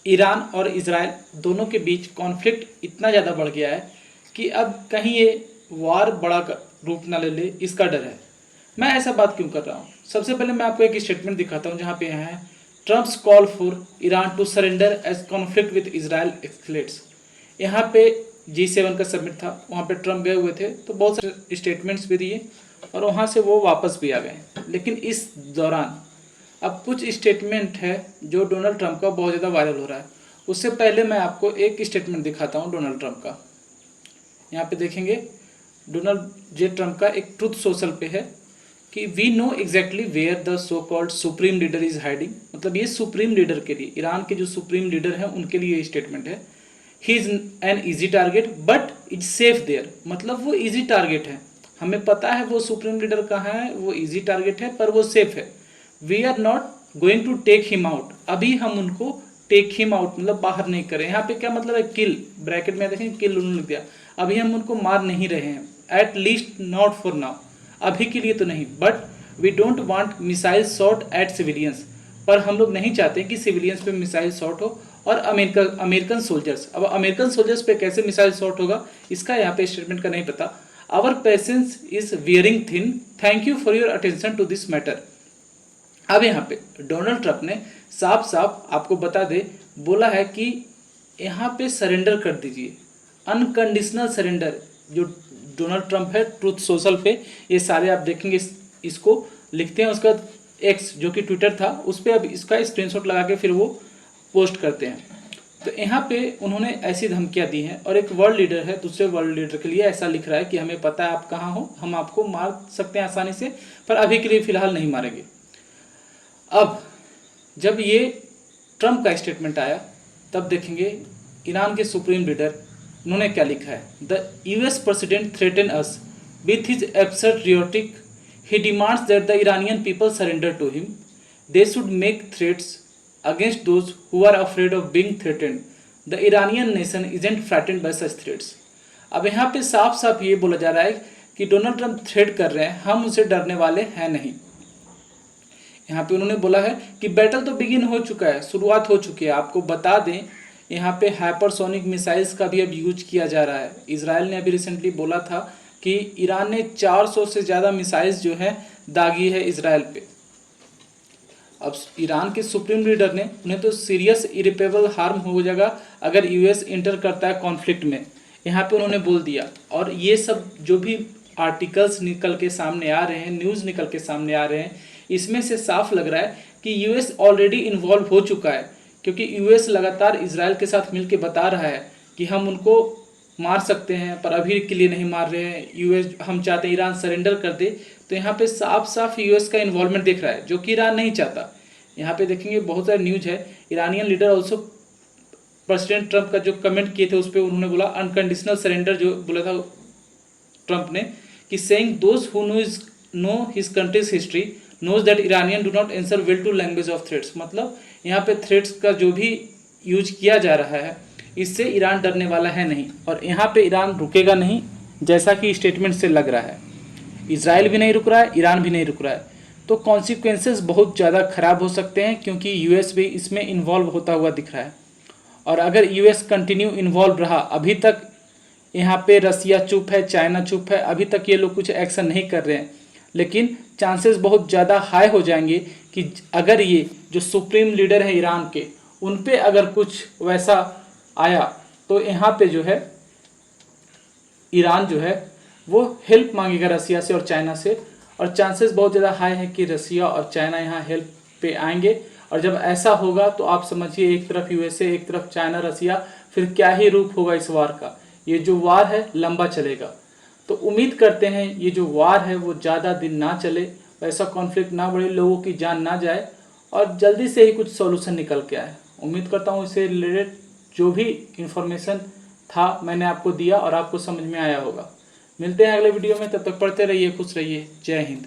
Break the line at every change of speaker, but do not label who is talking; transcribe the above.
Iran और Israel दोनों के बीच कॉन्फ्लिक्ट इतना ज़्यादा बढ़ गया है कि अब कहीं ये वार बड़ा रूप ना ले ले, इसका डर है। मैं ऐसा बात क्यों कर रहा हूँ? सबसे पहले मैं आपको एक स्टेटमेंट दिखाता हूँ जहाँ पे है Trump's call for Iran to surrender as conflict with Israel escalates. यहाँ पे G7 का समिट था, वहाँ पे ट्रम्प गए हुए थे तो बहुत सारे स्टेटमेंट्स भी दिए और वहाँ से वो वापस भी आ गए। लेकिन इस दौरान अब कुछ स्टेटमेंट है जो डोनाल्ड ट्रंप का बहुत ज़्यादा वायरल हो रहा है। उससे पहले मैं आपको एक स्टेटमेंट दिखाता हूँ डोनाल्ड ट्रंप का। यहाँ पे देखेंगे डोनाल्ड जे ट्रंप का एक ट्रूथ सोशल पे है कि we know exactly where the so called supreme leader is hiding. मतलब ये सुप्रीम लीडर के लिए, ईरान के जो सुप्रीम लीडर हैं उनके लिए ये स्टेटमेंट है। He is an easy target but it's safe there. मतलब वो ईजी टारगेट है, हमें पता है वो सुप्रीम लीडर कहाँ है, वो ईजी टारगेट है पर वो सेफ है। We are not going to take him out. अभी हम उनको टेक हिम आउट मतलब बाहर नहीं करें। यहाँ पे क्या मतलब है? किल, ब्रैकेट में देखें किल उन्होंने लिख दिया। अभी हम उनको मार नहीं रहे हैं, at least not for now, अभी के लिए तो नहीं। But we don't want missile shot at civilians. पर हम लोग नहीं चाहते कि सिविलियंस पे मिसाइल शॉट हो और अमेरिकन सोल्जर्स। अब अमेरिकन सोल्जर्स पे कैसे मिसाइल शॉट होगा इसका यहाँ पे स्टेटमेंट का नहीं पता। Our patience is wearing thin, thank you for your attention to this matter. अब यहाँ पे डोनाल्ड ट्रंप ने साफ साफ आपको बता दे बोला है कि यहाँ पे सरेंडर कर दीजिए, अनकंडीशनल सरेंडर। जो डोनाल्ड ट्रंप है ट्रूथ सोशल पे ये सारे आप देखेंगे इसको लिखते हैं। उसका एक्स जो कि ट्विटर था उस पर अब इसका स्क्रीनशॉट लगा के फिर वो पोस्ट करते हैं। तो यहाँ पे उन्होंने ऐसी धमकियाँ दी हैं और एक वर्ल्ड लीडर है दूसरे वर्ल्ड लीडर के लिए ऐसा लिख रहा है कि हमें पता है आप कहाँ हो, हम आपको मार सकते हैं आसानी से पर अभी के लिए फिलहाल नहीं मारेंगे। अब जब ये ट्रंप का स्टेटमेंट आया तब देखेंगे ईरान के सुप्रीम लीडर उन्होंने क्या लिखा है। The US president threaten us with his absurd rhetoric, he demands that the Iranian people surrender to him, they should make threats against those who are afraid of being threatened, the Iranian nation isn't frightened by such threats. अब यहाँ पे साफ साफ ये बोला जा रहा है कि डोनाल्ड ट्रंप थ्रेट कर रहे हैं, हम उनसे डरने वाले हैं नहीं। यहाँ पे उन्होंने बोला है कि बैटल तो बिगिन हो चुका है, शुरुआत हो चुकी है। आपको बता दें यहाँ पे हाइपरसोनिक मिसाइल्स का भी अब यूज किया जा रहा है। इजराइल ने अभी रिसेंटली बोला था कि ईरान ने 400 से ज़्यादा मिसाइल्स जो है दागी है इजराइल पे। अब ईरान के सुप्रीम लीडर ने उन्हें तो सीरियस इरिपेबल हार्म हो जाएगा अगर US इंटर करता है कॉन्फ्लिक्ट में, यहाँ पे उन्होंने बोल दिया। और ये सब जो भी आर्टिकल्स निकल के सामने आ रहे हैं, न्यूज़ निकल के सामने आ रहे हैं, इसमें से साफ लग रहा है कि US ऑलरेडी इन्वॉल्व हो चुका है। क्योंकि US लगातार इजराइल के साथ मिलकर बता रहा है कि हम उनको मार सकते हैं पर अभी के लिए नहीं मार रहे हैं, US हम चाहते हैं ईरान सरेंडर कर दे। तो यहाँ पे साफ साफ US का इन्वॉल्वमेंट दिख रहा है जो कि ईरान नहीं चाहता। यहाँ पे देखेंगे बहुत सारे न्यूज है, Iranian leader also president Trump का जो कमेंट किए थे उस पर उन्होंने बोला अनकंडीशनल सरेंडर, जो बोला था ट्रंप ने कि saying those who know his country's history knows that Iranian do not answer well to language of threats. मतलब यहाँ पे थ्रेट्स का जो भी यूज किया जा रहा है इससे ईरान डरने वाला है नहीं और यहाँ पे ईरान रुकेगा नहीं, जैसा कि स्टेटमेंट से लग रहा है। इजराइल भी नहीं रुक रहा है, ईरान भी नहीं रुक रहा है। तो कॉन्सिक्वेंसेस बहुत ज़्यादा ख़राब हो सकते हैं क्योंकि US भी इसमें इन्वॉल्व होता हुआ दिख रहा है। और अगर US कंटिन्यू इन्वॉल्व रहा, अभी तक यहाँ पे रसिया चुप है, चाइना चुप है, अभी तक ये लोग कुछ एक्शन नहीं कर रहे हैं, लेकिन चांसेस बहुत ज़्यादा हाई हो जाएंगे कि अगर ये जो सुप्रीम लीडर है ईरान के उन पे अगर कुछ वैसा आया तो यहाँ पे जो है ईरान जो है वो हेल्प मांगेगा रसिया से और चाइना से। और चांसेस बहुत ज़्यादा हाई है कि रसिया और चाइना यहाँ हेल्प पे आएंगे। और जब ऐसा होगा तो आप समझिए एक तरफ USA, एक तरफ चाइना, रसिया, फिर क्या ही रूप होगा इस वार का। ये जो वार है लंबा चलेगा। तो उम्मीद करते हैं ये जो वार है वो ज़्यादा दिन ना चले, वैसा कॉन्फ्लिक्ट ना बढ़े, लोगों की जान ना जाए और जल्दी से ही कुछ सॉल्यूशन निकल के आए। उम्मीद करता हूँ इससे रिलेटेड जो भी इंफॉर्मेशन था मैंने आपको दिया और आपको समझ में आया होगा। मिलते हैं अगले वीडियो में, तब तक पढ़ते रहिए, खुश रहिए। जय हिंद।